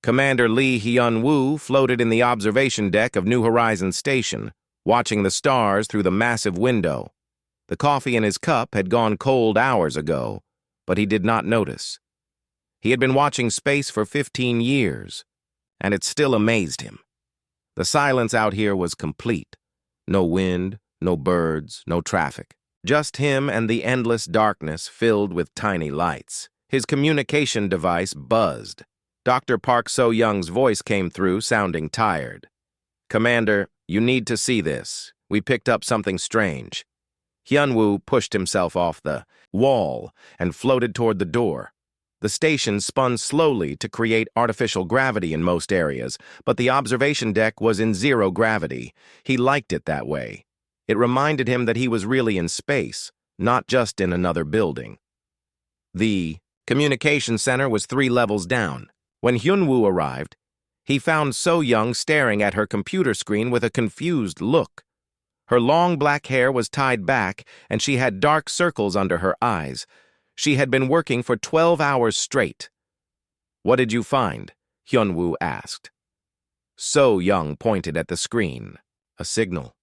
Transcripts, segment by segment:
Commander Lee Hyun-woo floated in the observation deck of New Horizons Station, watching the stars through the massive window. The coffee in his cup had gone cold hours ago, but he did not notice. He had been watching space for 15 years, and it still amazed him. The silence out here was complete. No wind, no birds, no traffic. Just him and the endless darkness filled with tiny lights. His communication device buzzed. Dr. Park So-young's voice came through, sounding tired. "Commander, you need to see this. We picked up something strange." Hyun-woo pushed himself off the wall and floated toward the door. The station spun slowly to create artificial gravity in most areas, but the observation deck was in zero gravity. He liked it that way. It reminded him that he was really in space, not just in another building. The communication center was 3 levels down. When Hyun-woo arrived, he found So-young staring at her computer screen with a confused look. Her long black hair was tied back, and she had dark circles under her eyes. She had been working for 12 hours straight. "What did you find?" Hyun-woo asked. So-young pointed at the screen. "A signal.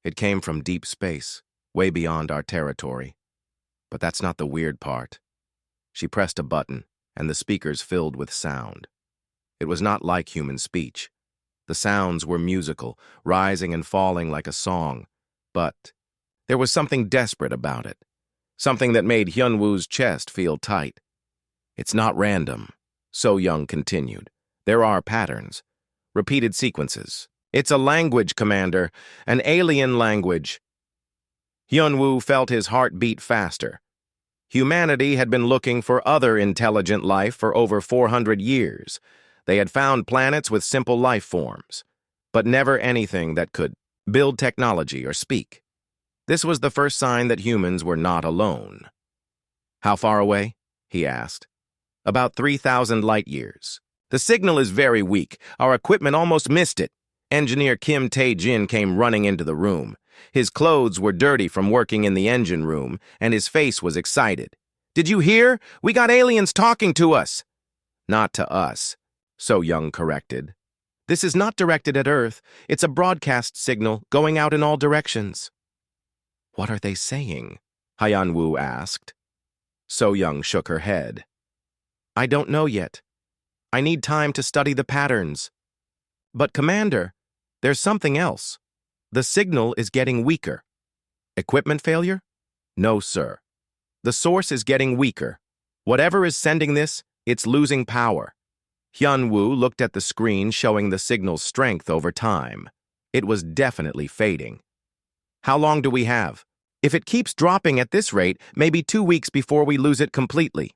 It came from deep space, way beyond our territory. But that's not the weird part." She pressed a button, and the speakers filled with sound. It was not like human speech. The sounds were musical, rising and falling like a song. But there was something desperate about it, something that made Hyun-woo's chest feel tight. "It's not random," So-young continued. "There are patterns, repeated sequences. It's a language, Commander, an alien language." Hyun-woo felt his heart beat faster. Humanity had been looking for other intelligent life for over 400 years. They had found planets with simple life forms, but never anything that could build technology or speak. This was the first sign that humans were not alone. "How far away?" he asked. "About 3,000 light years. The signal is very weak. Our equipment almost missed it." Engineer Kim Tae-jin came running into the room. His clothes were dirty from working in the engine room, and his face was excited. "Did you hear? We got aliens talking to us." "Not to us," So-young corrected. "This is not directed at Earth. It's a broadcast signal going out in all directions." "What are they saying?" Hyun-woo asked. So-young shook her head. "I don't know yet. I need time to study the patterns." "But, Commander, there's something else. The signal is getting weaker." "Equipment failure?" "No, sir. The source is getting weaker. Whatever is sending this, it's losing power." Hyun-woo looked at the screen showing the signal's strength over time. It was definitely fading. "How long do we have? If it keeps dropping at this rate, maybe 2 weeks before we lose it completely."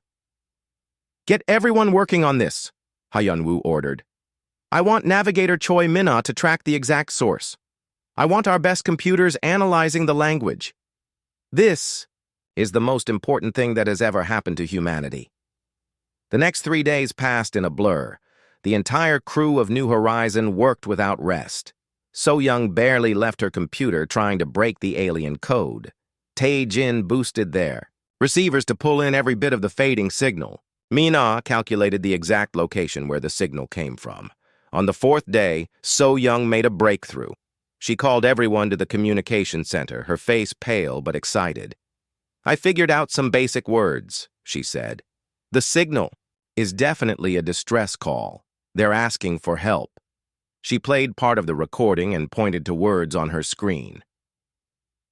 "Get everyone working on this," Hyun-woo ordered. "I want Navigator Choi Min-ah to track the exact source. I want our best computers analyzing the language. This is the most important thing that has ever happened to humanity." The next 3 days passed in a blur. The entire crew of New Horizon worked without rest. So-young barely left her computer trying to break the alien code. Tae-jin boosted their receivers to pull in every bit of the fading signal. Min-ah calculated the exact location where the signal came from. On the 4th day, So-young made a breakthrough. She called everyone to the communication center, her face pale but excited. "I figured out some basic words," she said. "The signal is definitely a distress call. They're asking for help." She played part of the recording and pointed to words on her screen.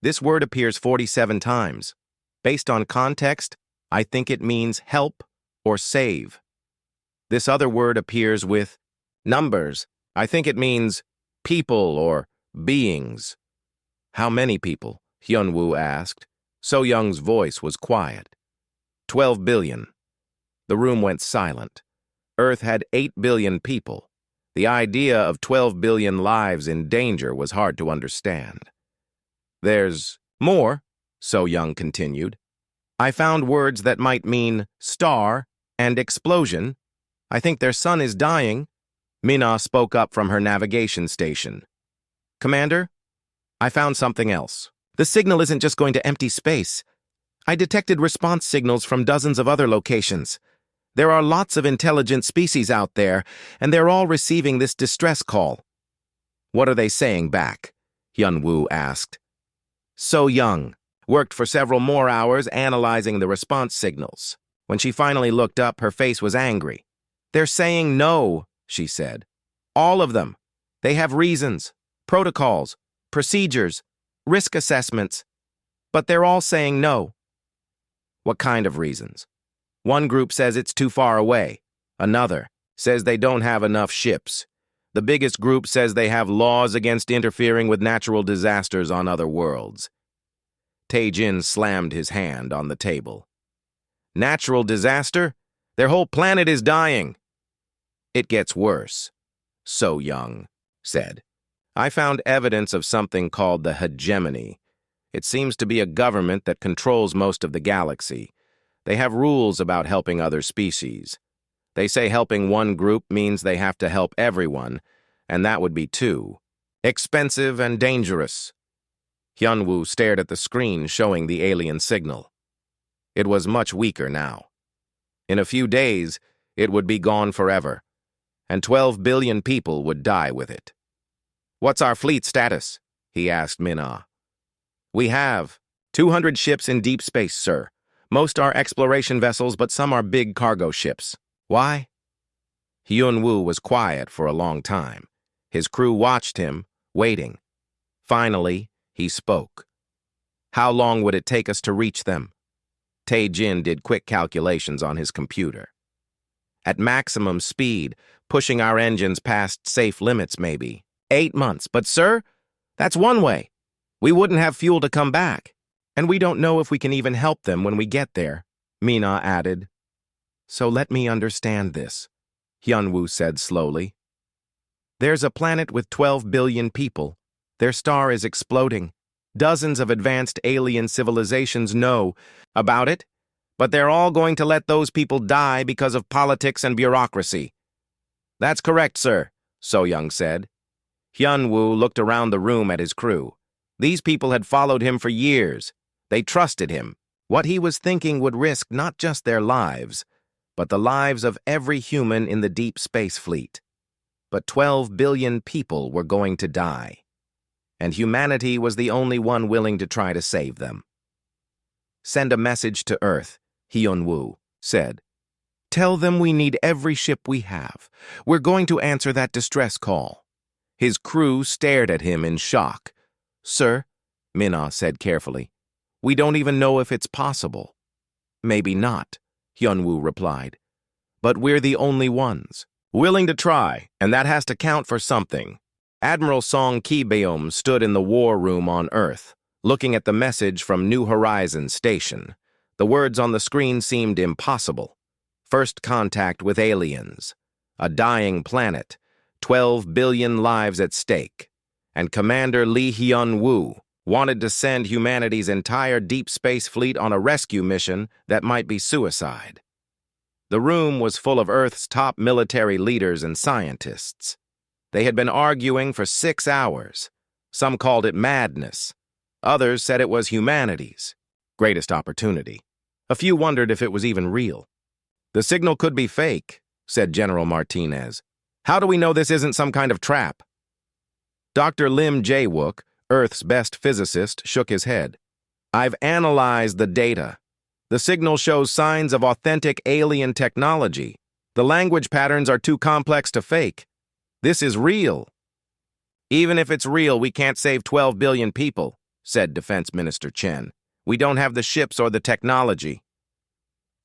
"This word appears 47 times. Based on context, I think it means help or save. This other word appears with numbers. I think it means people or beings." "How many people?" Hyun-woo asked. So-young's voice was quiet. 12 billion. The room went silent. Earth had 8 billion people. The idea of 12 billion lives in danger was hard to understand. "There's more," So-young continued. "I found words that might mean star and explosion. I think their sun is dying." Min-ah spoke up from her navigation station. "Commander, I found something else. The signal isn't just going to empty space. I detected response signals from dozens of other locations. There are lots of intelligent species out there, and they're all receiving this distress call. What are they saying back? Hyun-woo asked. So Young worked for several more hours analyzing the response signals. When she finally looked up, her face was angry. They're saying no, she said. All of them. They have reasons, protocols, procedures, risk assessments. But they're all saying no. What kind of reasons? One group says it's too far away. Another says they don't have enough ships. The biggest group says they have laws against interfering with natural disasters on other worlds. Tae-jin slammed his hand on the table. Natural disaster? Their whole planet is dying. It gets worse, So Young said. I found evidence of something called the hegemony. It seems to be a government that controls most of the galaxy. They have rules about helping other species. They say helping one group means they have to help everyone, and that would be too expensive and dangerous. Hyun-woo stared at the screen showing the alien signal. It was much weaker now. In a few days, it would be gone forever, and 12 billion people would die with it. What's our fleet status? He asked Min-ah. We have 200 ships in deep space, sir. Most are exploration vessels, but some are big cargo ships. Why? Hyun-woo was quiet for a long time. His crew watched him, waiting. Finally, he spoke. How long would it take us to reach them? Tae-jin did quick calculations on his computer. At maximum speed, pushing our engines past safe limits maybe. 8 months. But sir, that's one way. We wouldn't have fuel to come back. And we don't know if we can even help them when we get there, Min-ah added. So let me understand this, Hyun-woo said slowly. There's a planet with 12 billion people. Their star is exploding. Dozens of advanced alien civilizations know about it, but they're all going to let those people die because of politics and bureaucracy. That's correct, sir, So Young said. Hyun-woo looked around the room at his crew. These people had followed him for years. They trusted him. What he was thinking would risk not just their lives, but the lives of every human in the deep space fleet. But 12 billion people were going to die, and humanity was the only one willing to try to save them. Send a message to Earth, Hyun-woo said. Tell them we need every ship we have. We're going to answer that distress call. His crew stared at him in shock. Sir, Min-ah said carefully, we don't even know if it's possible. Maybe not, Hyun-woo replied. But we're the only ones. Willing to try, and that has to count for something. Admiral Song Ki-beom stood in the war room on Earth, looking at the message from New Horizons Station. The words on the screen seemed impossible. First contact with aliens. A dying planet. 12 billion lives at stake. And Commander Lee Hyun-woo wanted to send humanity's entire deep space fleet on a rescue mission that might be suicide. The room was full of Earth's top military leaders and scientists. They had been arguing for 6 hours. Some called it madness. Others said it was humanity's greatest opportunity. A few wondered if it was even real. The signal could be fake, said General Martinez. How do we know this isn't some kind of trap? Dr. Lim Jae-wook, Earth's best physicist, shook his head. I've analyzed the data. The signal shows signs of authentic alien technology. The language patterns are too complex to fake. This is real. Even if it's real, we can't save 12 billion people, said Defense Minister Chen. We don't have the ships or the technology.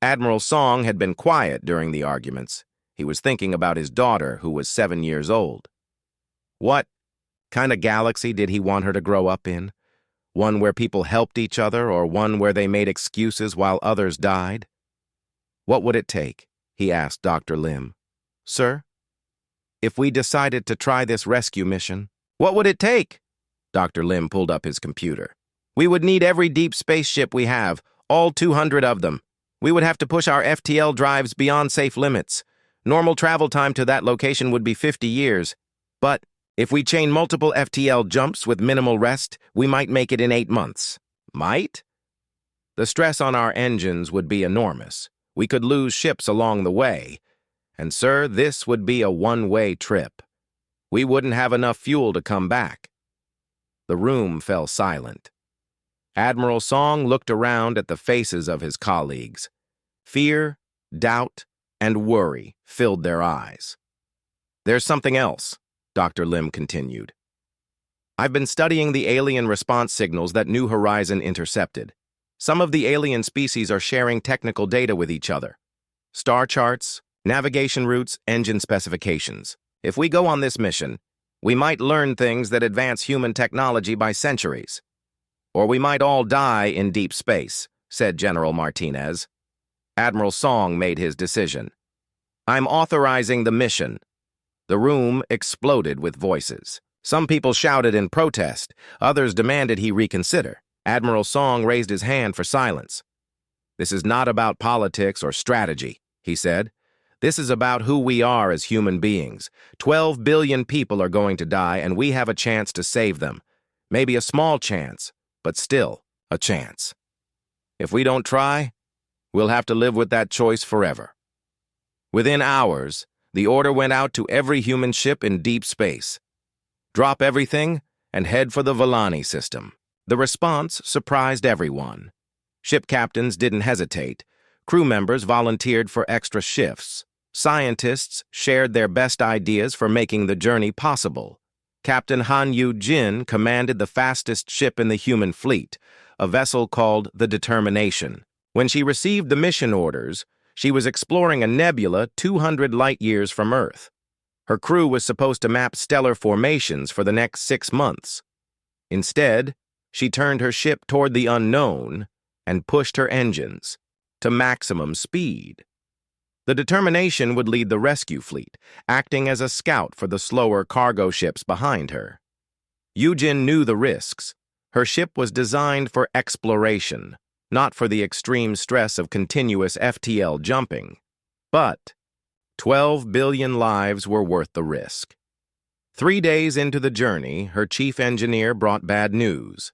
Admiral Song had been quiet during the arguments. He was thinking about his daughter, who was 7 years old. What kind of galaxy did he want her to grow up in? One where people helped each other, or one where they made excuses while others died? What would it take? He asked Dr. Lim. Sir? If we decided to try this rescue mission, what would it take? Dr. Lim pulled up his computer. We would need every deep space ship we have, all 200 of them. We would have to push our FTL drives beyond safe limits. Normal travel time to that location would be 50 years. But if we chain multiple FTL jumps with minimal rest, we might make it in 8 months. Might? The stress on our engines would be enormous. We could lose ships along the way, and, sir, this would be a one-way trip. We wouldn't have enough fuel to come back." The room fell silent. Admiral Song looked around at the faces of his colleagues. Fear, doubt, and worry filled their eyes. "There's something else," Dr. Lim continued. "I've been studying the alien response signals that New Horizon intercepted. Some of the alien species are sharing technical data with each other. Star charts, navigation routes, engine specifications. If we go on this mission, we might learn things that advance human technology by centuries. Or we might all die in deep space," said General Martinez. Admiral Song made his decision. "I'm authorizing the mission." The room exploded with voices. Some people shouted in protest. Others demanded he reconsider. Admiral Song raised his hand for silence. "This is not about politics or strategy," he said. "This is about who we are as human beings. 12 billion people are going to die, and we have a chance to save them. Maybe a small chance, but still a chance. If we don't try, we'll have to live with that choice forever." Within hours, the order went out to every human ship in deep space. Drop everything and head for the Volani system. The response surprised everyone. Ship captains didn't hesitate. Crew members volunteered for extra shifts. Scientists shared their best ideas for making the journey possible. Captain Han Yu-jin commanded the fastest ship in the human fleet, a vessel called the Determination. When she received the mission orders, she was exploring a nebula 200 light-years from Earth. Her crew was supposed to map stellar formations for the next 6 months. Instead, she turned her ship toward the unknown and pushed her engines to maximum speed. The Determination would lead the rescue fleet, acting as a scout for the slower cargo ships behind her. Yujin knew the risks. Her ship was designed for exploration, not for the extreme stress of continuous FTL jumping. But 12 billion lives were worth the risk. 3 days into the journey, her chief engineer brought bad news.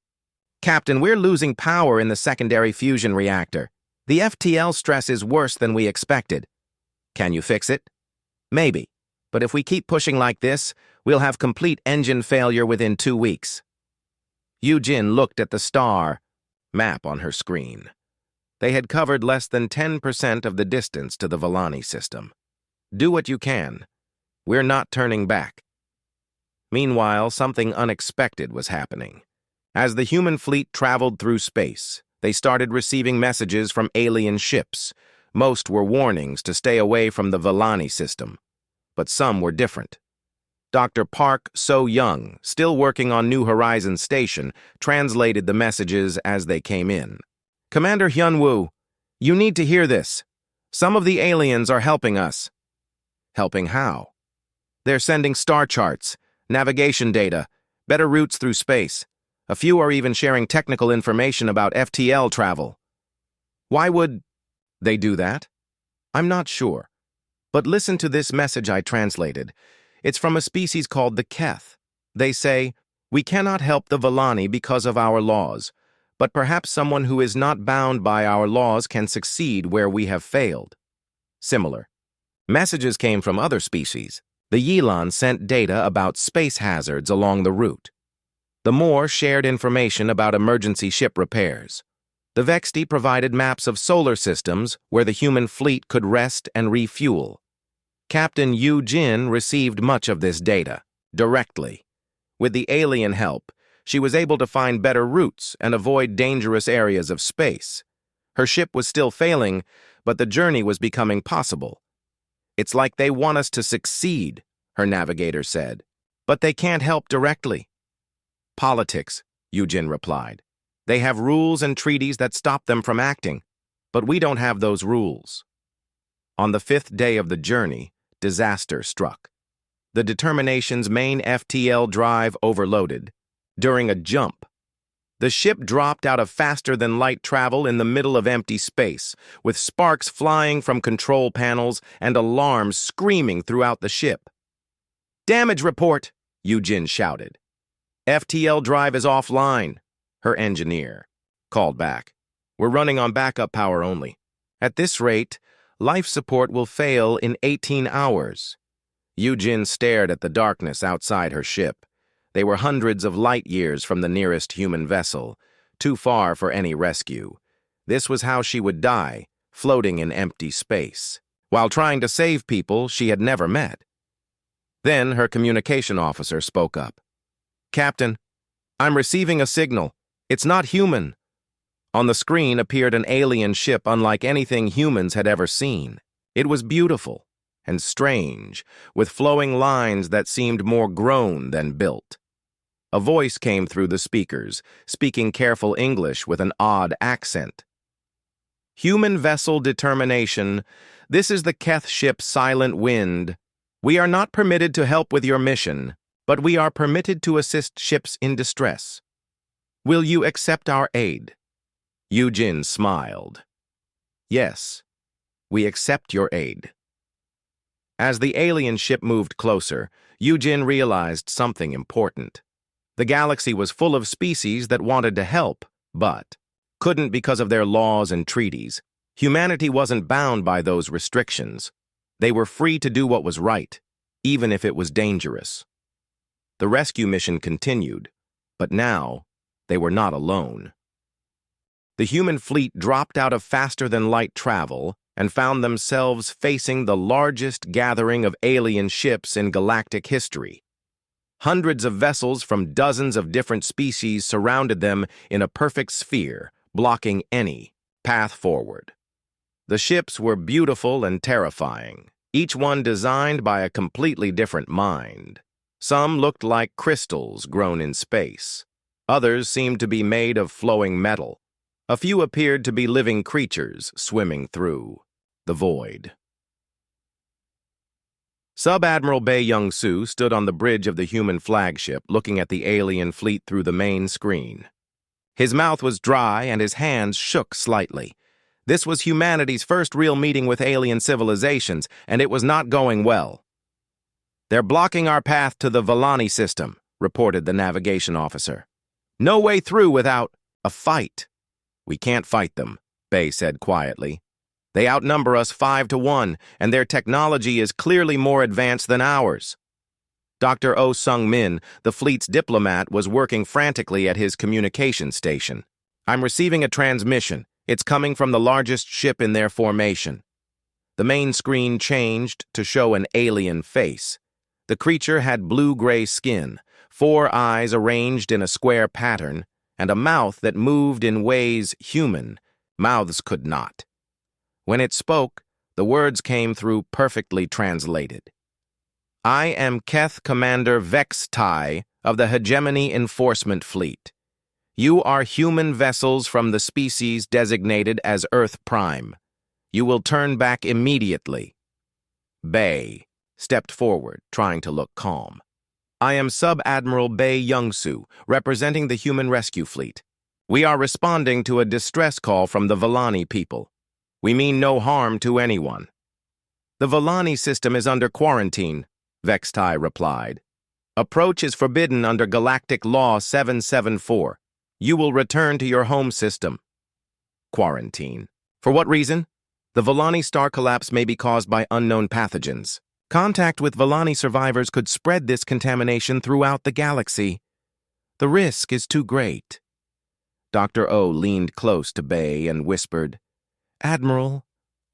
"Captain, we're losing power in the secondary fusion reactor. The FTL stress is worse than we expected. Can you fix it?" "Maybe, but if we keep pushing like this, we'll have complete engine failure within 2 weeks." Yujin looked at the star map on her screen. They had covered less than 10% of the distance to the Volani system. "Do what you can. We're not turning back." Meanwhile, something unexpected was happening. As the human fleet traveled through space, they started receiving messages from alien ships. Most were warnings to stay away from the Volani system, but some were different. Dr. Park So-young, still working on New Horizons Station, translated the messages as they came in. "Commander Hyun-woo, you need to hear this. Some of the aliens are helping us." "Helping how?" "They're sending star charts, navigation data, better routes through space. A few are even sharing technical information about FTL travel." "Why would they do that?" "I'm not sure. But listen to this message I translated. It's from a species called the Keth. They say, 'We cannot help the Volani because of our laws, but perhaps someone who is not bound by our laws can succeed where we have failed.'" Similar messages came from other species. The Yilan sent data about space hazards along the route. The Moor shared information about emergency ship repairs. The Vexti provided maps of solar systems where the human fleet could rest and refuel. Captain Yu-jin received much of this data, directly. With the alien help, she was able to find better routes and avoid dangerous areas of space. Her ship was still failing, but the journey was becoming possible. "It's like they want us to succeed," her navigator said. "But they can't help directly." "Politics," Yu-jin replied. "They have rules and treaties that stop them from acting, but we don't have those rules." On the 5th day of the journey, disaster struck. The Determination's main FTL drive overloaded. During a jump, the ship dropped out of faster-than-light travel in the middle of empty space, with sparks flying from control panels and alarms screaming throughout the ship. "Damage report!" Yu-jin shouted. "FTL drive is offline," her engineer called back. "We're running on backup power only. At this rate, Life support will fail in 18 hours. Yujin stared at the darkness outside her ship. They were hundreds of light years from the nearest human vessel, too far for any rescue. This was how she would die, floating in empty space, while trying to save people she had never met. Then her communication officer spoke up. "Captain, I'm receiving a signal. It's not human." On the screen appeared an alien ship unlike anything humans had ever seen. It was beautiful and strange, with flowing lines that seemed more grown than built. A voice came through the speakers, speaking careful English with an odd accent. "Human vessel determination. This is the Keth ship Silent Wind. We are not permitted to help with your mission, but we are permitted to assist ships in distress. Will you accept our aid?" Yujin smiled. "Yes, we accept your aid." As the alien ship moved closer, Yujin realized something important. The galaxy was full of species that wanted to help, but couldn't because of their laws and treaties. Humanity wasn't bound by those restrictions. They were free to do what was right, even if it was dangerous. The rescue mission continued, but now they were not alone. The human fleet dropped out of faster-than-light travel and found themselves facing the largest gathering of alien ships in galactic history. Hundreds of vessels from dozens of different species surrounded them in a perfect sphere, blocking any path forward. The ships were beautiful and terrifying, each one designed by a completely different mind. Some looked like crystals grown in space. Others seemed to be made of flowing metal. A few appeared to be living creatures swimming through the void. Sub-Admiral Bae Young-soo stood on the bridge of the human flagship, looking at the alien fleet through the main screen. His mouth was dry and his hands shook slightly. This was humanity's first real meeting with alien civilizations, and it was not going well. "They're blocking our path to the Volani system," reported the navigation officer. "No way through without a fight." "We can't fight them," Bae said quietly. "They outnumber us 5-1, and their technology is clearly more advanced than ours." Dr. Oh Sung-min, the fleet's diplomat, was working frantically at his communication station. "I'm receiving a transmission. It's coming from the largest ship in their formation." The main screen changed to show an alien face. The creature had blue-gray skin, 4 eyes arranged in a square pattern, and a mouth that moved in ways human mouths could not. When it spoke, the words came through perfectly translated. "I am Keth Commander Vex Tai of the Hegemony Enforcement Fleet. You are human vessels from the species designated as Earth Prime. You will turn back immediately." Bae stepped forward, trying to look calm. "I am Sub-Admiral Bae Young-soo, representing the Human Rescue Fleet. We are responding to a distress call from the Volani people. We mean no harm to anyone." "The Volani system is under quarantine," Vex Tai replied. "Approach is forbidden under Galactic Law 774. You will return to your home system." "Quarantine. For what reason?" "The Volani star collapse may be caused by unknown pathogens. Contact with Volani survivors could spread this contamination throughout the galaxy. The risk is too great." Dr. O leaned close to Bae and whispered, "Admiral,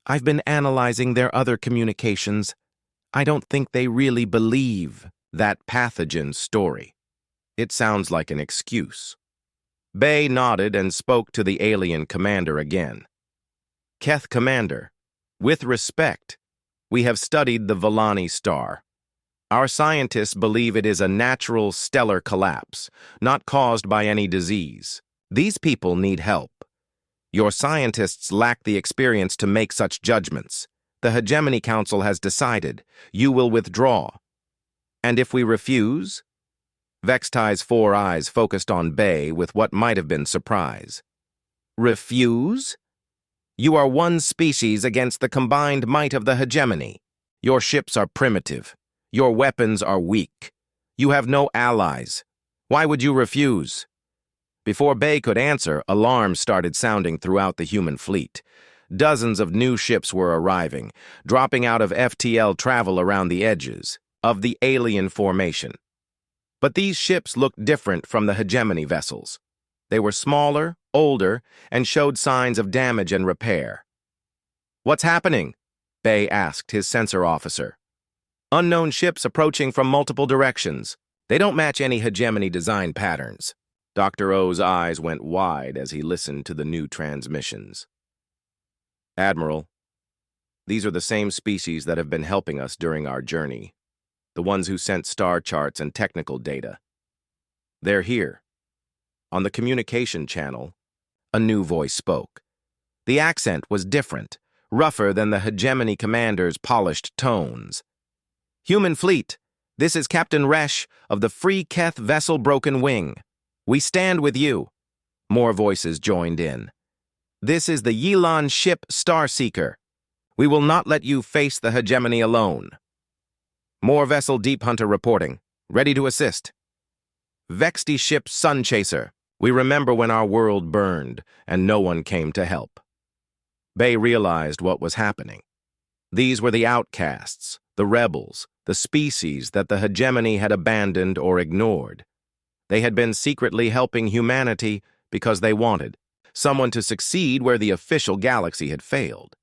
I've been analyzing their other communications. I don't think they really believe that pathogen story. It sounds like an excuse." Bae nodded and spoke to the alien commander again. "Keth Commander, with respect, we have studied the Volani star. Our scientists believe it is a natural stellar collapse, not caused by any disease. These people need help. Your scientists lack the experience to make such judgments. The Hegemony Council has decided. You will withdraw. And if we refuse?" Vex Tai's 4 eyes focused on Bae with what might have been surprise. "Refuse? You are one species against the combined might of the Hegemony. Your ships are primitive. Your weapons are weak. You have no allies. Why would you refuse?" Before Bae could answer, alarms started sounding throughout the human fleet. Dozens of new ships were arriving, dropping out of FTL travel around the edges of the alien formation. But these ships looked different from the hegemony vessels. They were smaller, older, and showed signs of damage and repair. "What's happening?" Bay asked his sensor officer. "Unknown ships approaching from multiple directions. They don't match any hegemony design patterns." Dr. O's eyes went wide as he listened to the new transmissions. "Admiral, these are the same species that have been helping us during our journey, the ones who sent star charts and technical data. They're here." On the communication channel, a new voice spoke. The accent was different, rougher than the hegemony commander's polished tones. "Human fleet, this is Captain Resh of the Free Keth vessel Broken Wing. We stand with you." More voices joined in. "This is the Yilan ship Starseeker. We will not let you face the hegemony alone." More vessel Deep Hunter reporting, ready to assist. "Vexty ship Sunchaser. We remember when our world burned and no one came to help." Bay realized what was happening. These were the outcasts, the rebels, the species that the hegemony had abandoned or ignored. They had been secretly helping humanity because they wanted someone to succeed where the official galaxy had failed.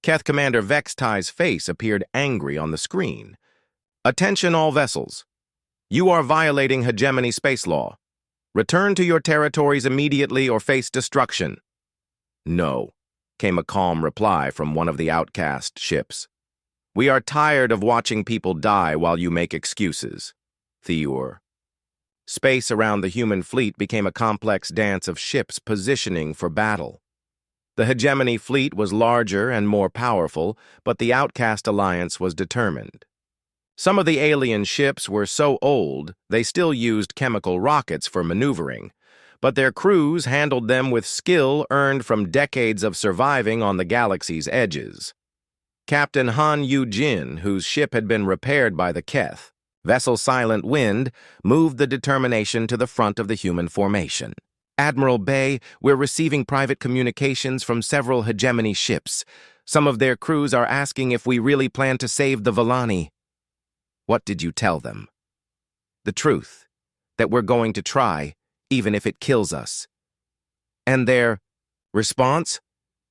Keth Commander Vextai's face appeared angry on the screen. "Attention all vessels. You are violating hegemony space law. Return to your territories immediately or face destruction." "No," came a calm reply from one of the outcast ships. "We are tired of watching people die while you make excuses." Theor. Space around the human fleet became a complex dance of ships positioning for battle. The hegemony fleet was larger and more powerful, but the outcast alliance was determined. Some of the alien ships were so old they still used chemical rockets for maneuvering, but their crews handled them with skill earned from decades of surviving on the galaxy's edges. Captain Han Yu-jin, whose ship had been repaired by the Keth, vessel Silent Wind, moved the determination to the front of the human formation. "Admiral Bay, we're receiving private communications from several hegemony ships. Some of their crews are asking if we really plan to save the Villani." "What did you tell them?" "The truth, that we're going to try, even if it kills us." "And their response?"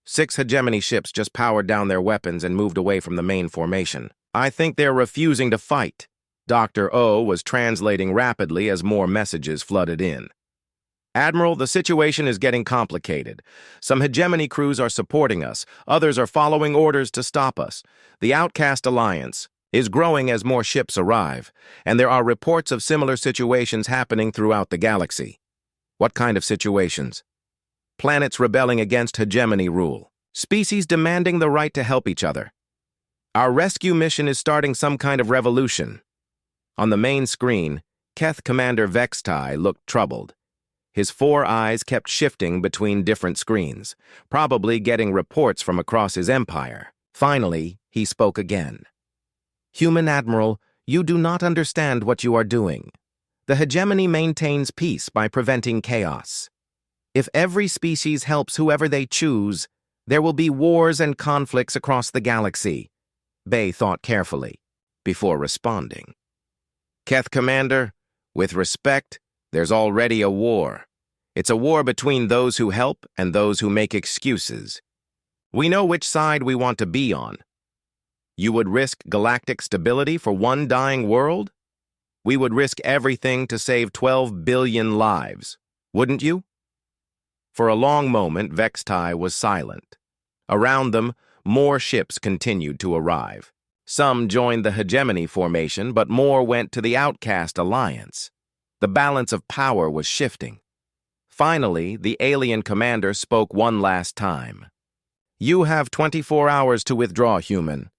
"6 hegemony ships just powered down their weapons and moved away from the main formation. I think they're refusing to fight." Dr. O was translating rapidly as more messages flooded in. "Admiral, the situation is getting complicated. Some hegemony crews are supporting us, others are following orders to stop us. The Outcast Alliance is growing as more ships arrive, and there are reports of similar situations happening throughout the galaxy." "What kind of situations?" "Planets rebelling against hegemony rule. Species demanding the right to help each other. Our rescue mission is starting some kind of revolution." On the main screen, Keth Commander Vextai looked troubled. His 4 eyes kept shifting between different screens, probably getting reports from across his empire. Finally, he spoke again. "Human Admiral, you do not understand what you are doing. The hegemony maintains peace by preventing chaos. If every species helps whoever they choose, there will be wars and conflicts across the galaxy." Bay thought carefully before responding. "Keth Commander, with respect, there's already a war. It's a war between those who help and those who make excuses. We know which side we want to be on. You would risk galactic stability for one dying world? We would risk everything to save 12 billion lives, wouldn't you?" For a long moment, Vextai was silent. Around them, more ships continued to arrive. Some joined the hegemony formation, but more went to the Outcast Alliance. The balance of power was shifting. Finally, the alien commander spoke one last time. "You have 24 hours to withdraw, human.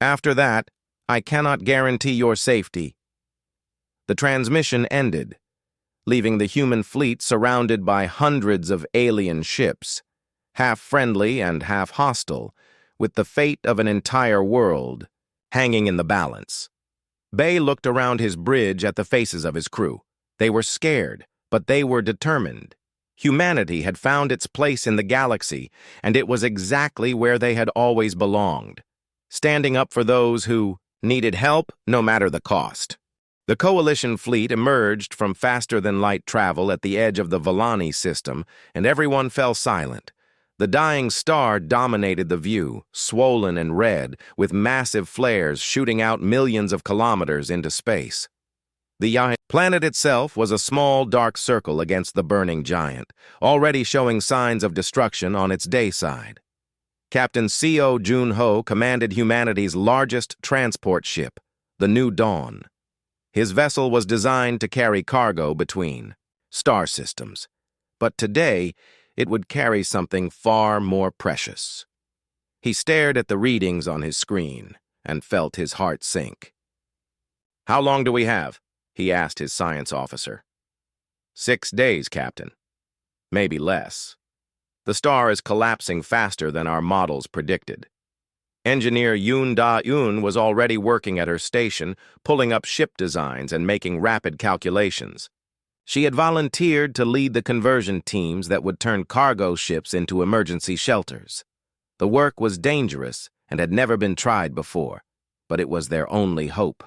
After that, I cannot guarantee your safety." The transmission ended, leaving the human fleet surrounded by hundreds of alien ships, half friendly and half hostile, with the fate of an entire world hanging in the balance. Bay looked around his bridge at the faces of his crew. They were scared, but they were determined. Humanity had found its place in the galaxy, and it was exactly where they had always belonged, standing up for those who needed help no matter the cost. The Coalition fleet emerged from faster-than-light travel at the edge of the Volani system, and everyone fell silent. The dying star dominated the view, swollen and red, with massive flares shooting out millions of kilometers into space. The planet itself was a small, dark circle against the burning giant, already showing signs of destruction on its day side. Captain C.O. Jun-ho commanded humanity's largest transport ship, the New Dawn. His vessel was designed to carry cargo between star systems, but today it would carry something far more precious. He stared at the readings on his screen and felt his heart sink. "How long do we have?" he asked his science officer. 6 days, Captain. Maybe less. The star is collapsing faster than our models predicted. Engineer Yoon Da-eun was already working at her station, pulling up ship designs and making rapid calculations. She had volunteered to lead the conversion teams that would turn cargo ships into emergency shelters. The work was dangerous and had never been tried before, but it was their only hope.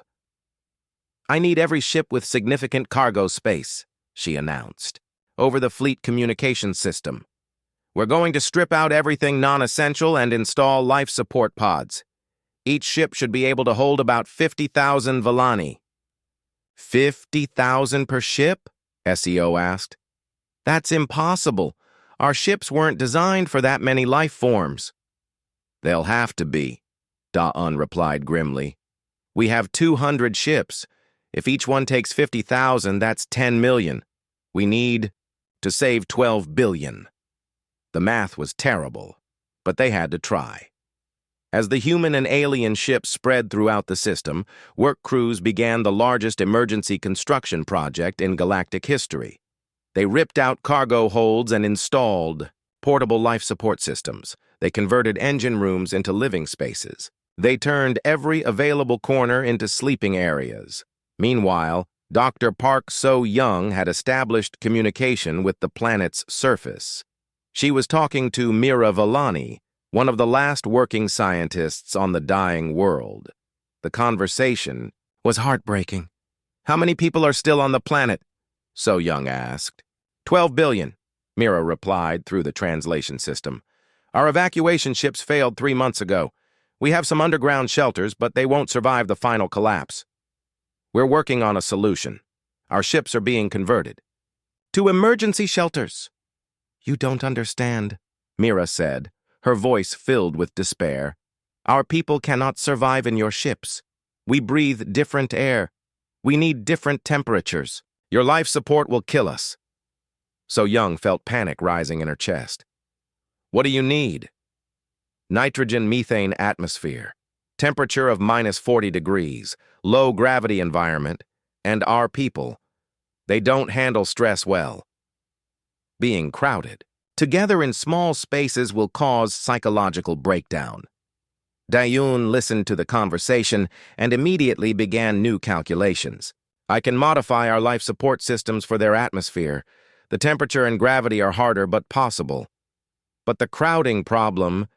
"I need every ship with significant cargo space," she announced, over the fleet communication system. "We're going to strip out everything non-essential and install life support pods. Each ship should be able to hold about 50,000 Volani." 50,000 per ship? SEO asked. "That's impossible. Our ships weren't designed for that many life forms." "They'll have to be," Da-eun replied grimly. "We have 200 ships. If each one takes 50,000, that's 10 million. We need to save 12 billion. The math was terrible, but they had to try. As the human and alien ships spread throughout the system, work crews began the largest emergency construction project in galactic history. They ripped out cargo holds and installed portable life support systems. They converted engine rooms into living spaces. They turned every available corner into sleeping areas. Meanwhile, Dr. Park So-young had established communication with the planet's surface. She was talking to Mira Volani, one of the last working scientists on the dying world. The conversation was heartbreaking. "How many people are still on the planet?" So-young asked. 12 billion, Mira replied through the translation system. "Our evacuation ships failed 3 months ago. We have some underground shelters, but they won't survive the final collapse. We're working on a solution. Our ships are being converted to emergency shelters." "You don't understand," Mira said, her voice filled with despair. "Our people cannot survive in your ships. We breathe different air. We need different temperatures. Your life support will kill us." So-young felt panic rising in her chest. "What do you need?" "Nitrogen methane atmosphere. Temperature of -40 degrees, low gravity environment, and our people. They don't handle stress well. Being crowded together in small spaces will cause psychological breakdown." Da-eun listened to the conversation and immediately began new calculations. "I can modify our life support systems for their atmosphere. The temperature and gravity are harder but possible. But the crowding problem..."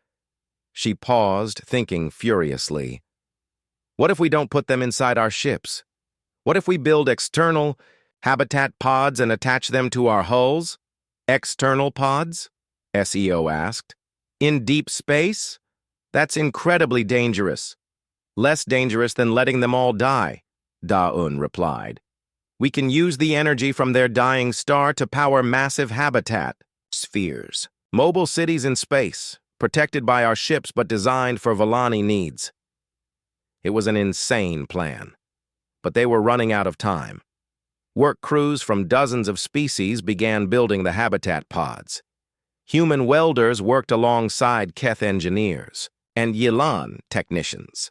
She paused, thinking furiously. "What if we don't put them inside our ships? What if we build external habitat pods and attach them to our hulls?" "External pods?" SEO asked. "In deep space? That's incredibly dangerous. Less dangerous than letting them all die," Da-eun replied. "We can use the energy from their dying star to power massive habitat spheres. Mobile cities in space, protected by our ships but designed for Volani needs." It was an insane plan, but they were running out of time. Work crews from dozens of species began building the habitat pods. Human welders worked alongside Keth engineers and Yilan technicians.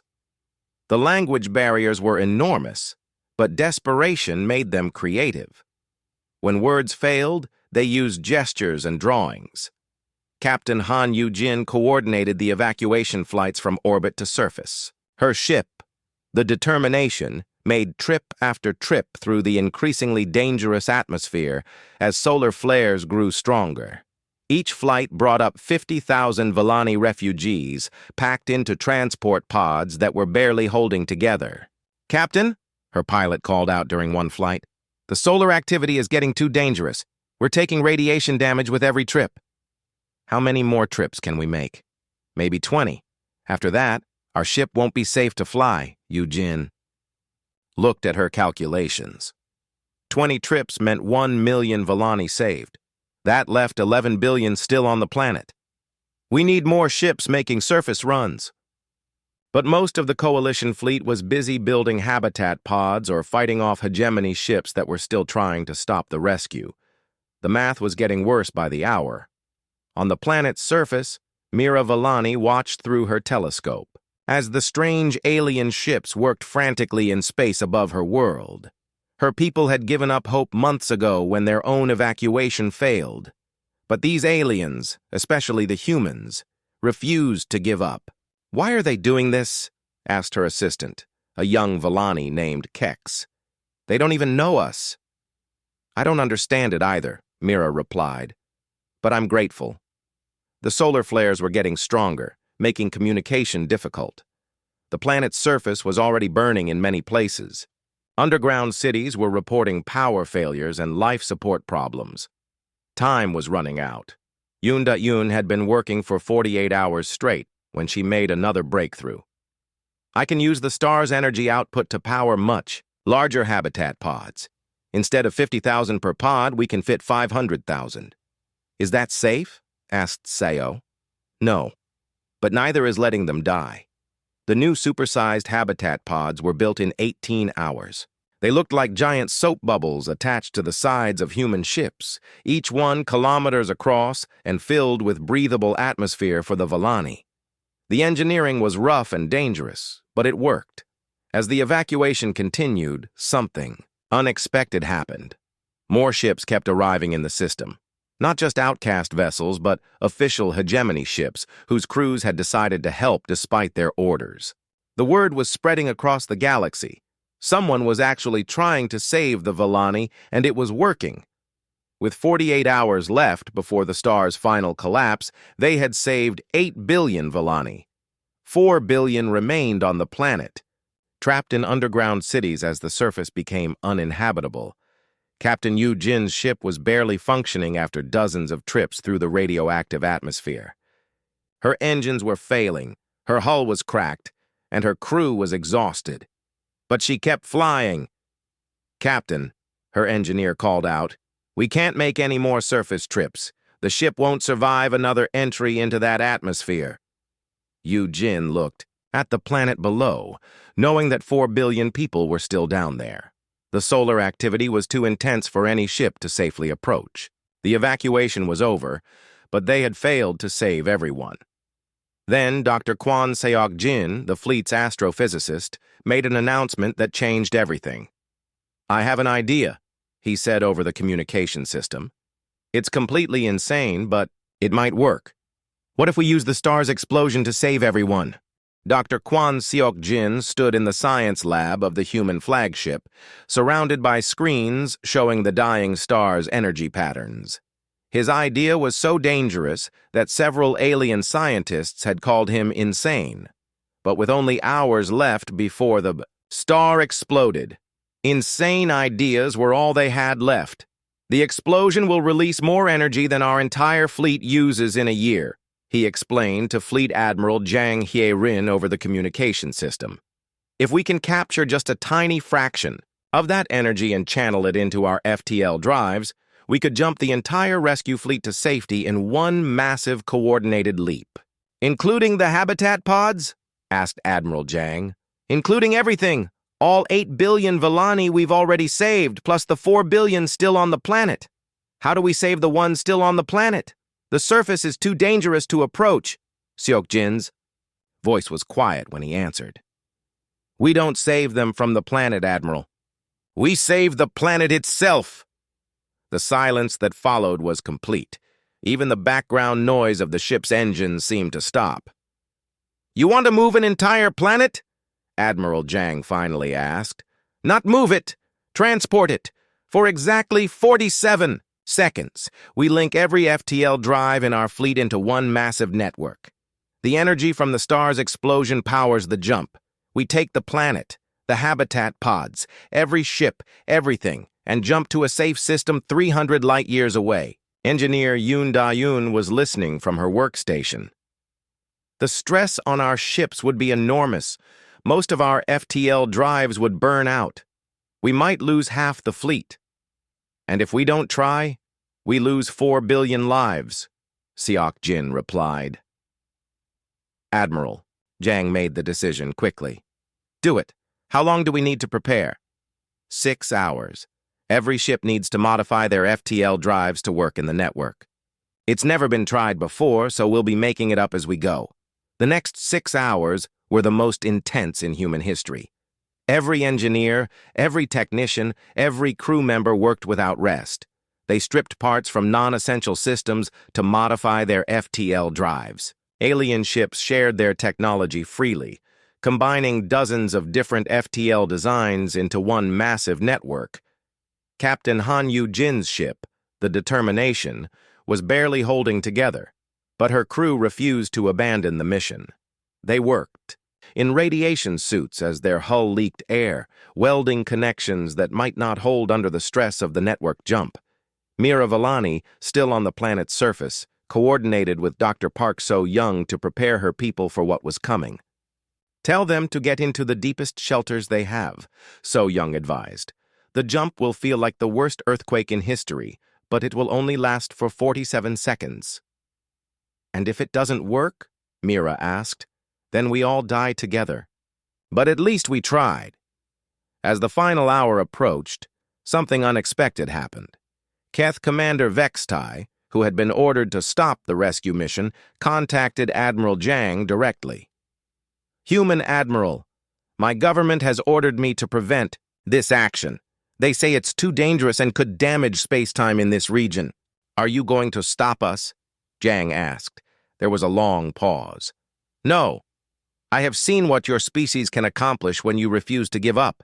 The language barriers were enormous, but desperation made them creative. When words failed, they used gestures and drawings. Captain Han Yu-jin coordinated the evacuation flights from orbit to surface. Her ship, the Determination, made trip after trip through the increasingly dangerous atmosphere as solar flares grew stronger. Each flight brought up 50,000 Volani refugees packed into transport pods that were barely holding together. "Captain," her pilot called out during one flight, "the solar activity is getting too dangerous. We're taking radiation damage with every trip." "How many more trips can we make?" "Maybe 20. After that, our ship won't be safe to fly," Eugene looked at her calculations. 20 trips meant 1 million Volani saved. That left 11 billion still on the planet. "We need more ships making surface runs." But most of the coalition fleet was busy building habitat pods or fighting off hegemony ships that were still trying to stop the rescue. The math was getting worse by the hour. On the planet's surface, Mira Volani watched through her telescope as the strange alien ships worked frantically in space above her world. Her people had given up hope months ago when their own evacuation failed. But these aliens, especially the humans, refused to give up. "Why are they doing this?" asked her assistant, a young Volani named Kex. "They don't even know us." "I don't understand it either," Mira replied. "But I'm grateful." The solar flares were getting stronger, making communication difficult. The planet's surface was already burning in many places. Underground cities were reporting power failures and life support problems. Time was running out. Yoon Da-yoon had been working for 48 hours straight when she made another breakthrough. "I can use the star's energy output to power much larger habitat pods. Instead of 50,000 per pod, we can fit 500,000. "Is that safe?" asked Seo. "No, but neither is letting them die." The new supersized habitat pods were built in 18 hours. They looked like giant soap bubbles attached to the sides of human ships, each one kilometers across and filled with breathable atmosphere for the Volani. The engineering was rough and dangerous, but it worked. As the evacuation continued, something unexpected happened. More ships kept arriving in the system. Not just outcast vessels, but official hegemony ships whose crews had decided to help despite their orders. The word was spreading across the galaxy. Someone was actually trying to save the Volani, and it was working. With 48 hours left before the star's final collapse, they had saved 8 billion Volani. 4 billion remained on the planet, trapped in underground cities as the surface became uninhabitable. Captain Yu Jin's ship was barely functioning after dozens of trips through the radioactive atmosphere. Her engines were failing, her hull was cracked, and her crew was exhausted. But she kept flying. "Captain," her engineer called out, "we can't make any more surface trips. The ship won't survive another entry into that atmosphere." Yu Jin looked at the planet below, knowing that 4 billion people were still down there. The solar activity was too intense for any ship to safely approach. The evacuation was over, but they had failed to save everyone. Then Dr. Kwon Seok-jin, the fleet's astrophysicist, made an announcement that changed everything. "I have an idea," he said over the communication system. "It's completely insane, but it might work. What if we use the star's explosion to save everyone?" Dr. Kwon Seok-jin stood in the science lab of the human flagship, surrounded by screens showing the dying star's energy patterns. His idea was so dangerous that several alien scientists had called him insane. But with only hours left before the star exploded, insane ideas were all they had left. "The explosion will release more energy than our entire fleet uses in a year," he explained to Fleet Admiral Jang Hye-rin over the communication system. "If we can capture just a tiny fraction of that energy and channel it into our FTL drives, we could jump the entire rescue fleet to safety in one massive coordinated leap." "Including the habitat pods?" asked Admiral Jang. "Including everything. All 8 billion Volani we've already saved, plus the 4 billion still on the planet. How do we save the ones still on the planet? The surface is too dangerous to approach." Seok-jin's voice was quiet when he answered. "We don't save them from the planet, Admiral. We save the planet itself." The silence that followed was complete. Even the background noise of the ship's engines seemed to stop. "You want to move an entire planet?" Admiral Jang finally asked. Not move it! Transport it! For exactly 47 seconds, we link every FTL drive in our fleet into one massive network. The energy from the star's explosion powers the jump. We take the planet, the habitat pods, every ship, everything, and jump to a safe system 300 light-years away. Engineer Yoon Da-yoon was listening from her workstation. The stress on our ships would be enormous. Most of our FTL drives would burn out. We might lose half the fleet. And if we don't try, we lose 4 billion lives, Seok-jin replied. Admiral, Jang made the decision quickly. Do it. How long do we need to prepare? 6 hours. Every ship needs to modify their FTL drives to work in the network. It's never been tried before, so we'll be making it up as we go. The next 6 hours were the most intense in human history. Every engineer, every technician, every crew member worked without rest. They stripped parts from non-essential systems to modify their FTL drives. Alien ships shared their technology freely, combining dozens of different FTL designs into one massive network. Captain Han Yu-jin's ship, the Determination, was barely holding together, but her crew refused to abandon the mission. They worked in radiation suits as their hull leaked air, welding connections that might not hold under the stress of the network jump. Mira Vellani, still on the planet's surface, coordinated with Dr. Park So-young to prepare her people for what was coming. Tell them to get into the deepest shelters they have, So-young advised. The jump will feel like the worst earthquake in history, but it will only last for 47 seconds. And if it doesn't work? Mira asked. Then we all die together. But at least we tried. As the final hour approached, something unexpected happened. Keth Commander Vextai, who had been ordered to stop the rescue mission, contacted Admiral Jang directly. Human Admiral, my government has ordered me to prevent this action. They say it's too dangerous and could damage space-time in this region. Are you going to stop us? Jang asked. There was a long pause. No. I have seen what your species can accomplish when you refuse to give up.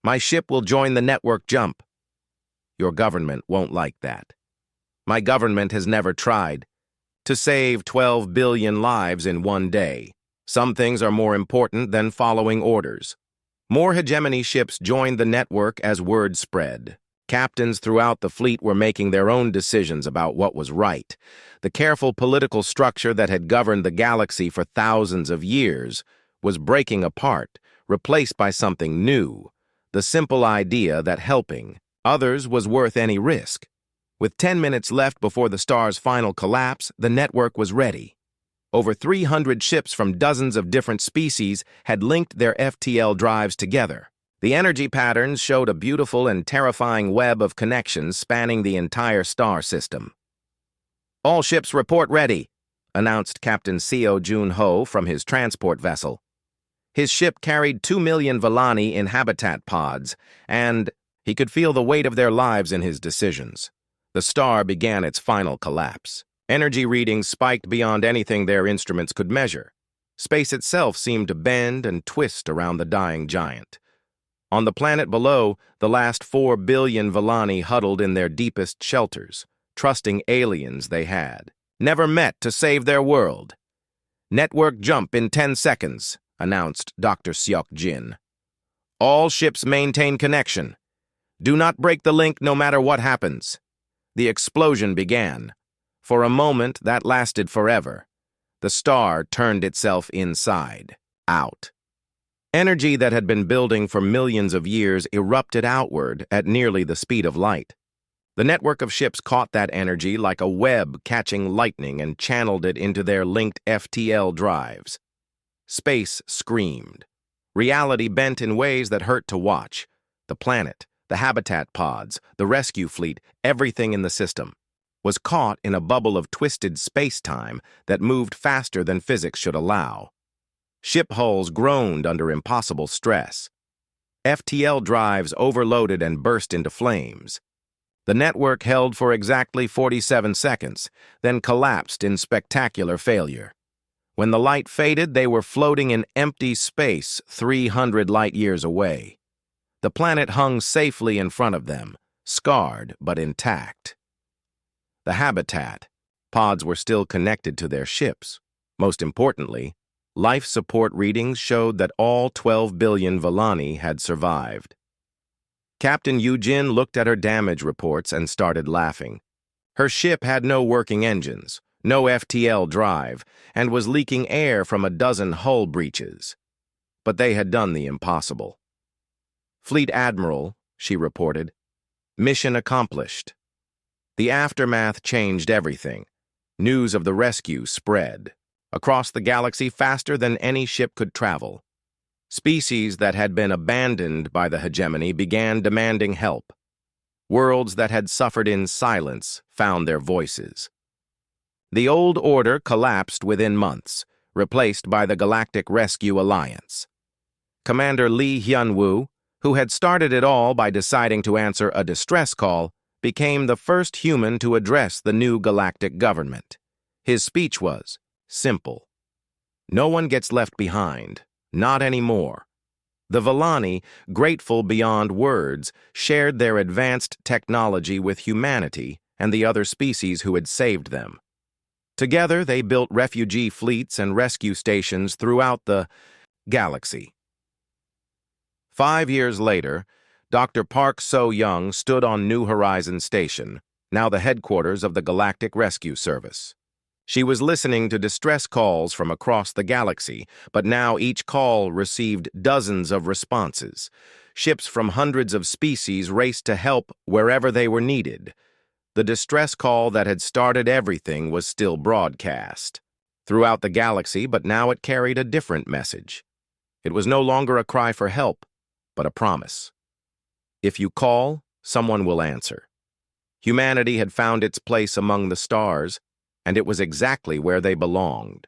My ship will join the network jump. Your government won't like that. My government has never tried to save 12 billion lives in one day. Some things are more important than following orders. More hegemony ships joined the network as word spread. Captains throughout the fleet were making their own decisions about what was right. The careful political structure that had governed the galaxy for thousands of years was breaking apart, replaced by something new, the simple idea that helping others was worth any risk. With 10 minutes left before the star's final collapse, the network was ready. Over 300 ships from dozens of different species had linked their FTL drives together. The energy patterns showed a beautiful and terrifying web of connections spanning the entire star system. All ships report ready, announced Captain Seo Jun-ho from his transport vessel. His ship carried 2 million Vellani in habitat pods, and he could feel the weight of their lives in his decisions. The star began its final collapse. Energy readings spiked beyond anything their instruments could measure. Space itself seemed to bend and twist around the dying giant. On the planet below, the last 4 billion Vellani huddled in their deepest shelters, trusting aliens they had never met to save their world. Network jump in 10 seconds, announced Dr. Seok-jin. All ships maintain connection. Do not break the link no matter what happens. The explosion began. For a moment that lasted forever. The star turned itself inside, out. Energy that had been building for millions of years erupted outward at nearly the speed of light. The network of ships caught that energy like a web catching lightning and channeled it into their linked FTL drives. Space screamed. Reality bent in ways that hurt to watch. The planet, the habitat pods, the rescue fleet, everything in the system was caught in a bubble of twisted space-time that moved faster than physics should allow. Ship hulls groaned under impossible stress. FTL drives overloaded and burst into flames. The network held for exactly 47 seconds, then collapsed in spectacular failure. When the light faded, they were floating in empty space 300 light-years away. The planet hung safely in front of them, scarred but intact. The habitat. Pods were still connected to their ships. Most importantly, life support readings showed that all 12 billion Villani had survived. Captain Yujin looked at her damage reports and started laughing. Her ship had no working engines, no FTL drive, and was leaking air from a dozen hull breaches. But they had done the impossible. "Fleet Admiral," she reported, "mission accomplished." The aftermath changed everything. News of the rescue spread across the galaxy faster than any ship could travel. Species that had been abandoned by the hegemony began demanding help. Worlds that had suffered in silence found their voices. The old order collapsed within months, replaced by the Galactic Rescue Alliance. Commander Lee Hyun-woo, who had started it all by deciding to answer a distress call, became the first human to address the new galactic government. His speech was simple. No one gets left behind, not anymore. The Villani, grateful beyond words, shared their advanced technology with humanity and the other species who had saved them. Together, they built refugee fleets and rescue stations throughout the galaxy. 5 years later, Dr. Park So-young stood on New Horizons Station, now the headquarters of the Galactic Rescue Service. She was listening to distress calls from across the galaxy, but now each call received dozens of responses. Ships from hundreds of species raced to help wherever they were needed. The distress call that had started everything was still broadcast throughout the galaxy, but now it carried a different message. It was no longer a cry for help, but a promise. If you call, someone will answer. Humanity had found its place among the stars, and it was exactly where they belonged.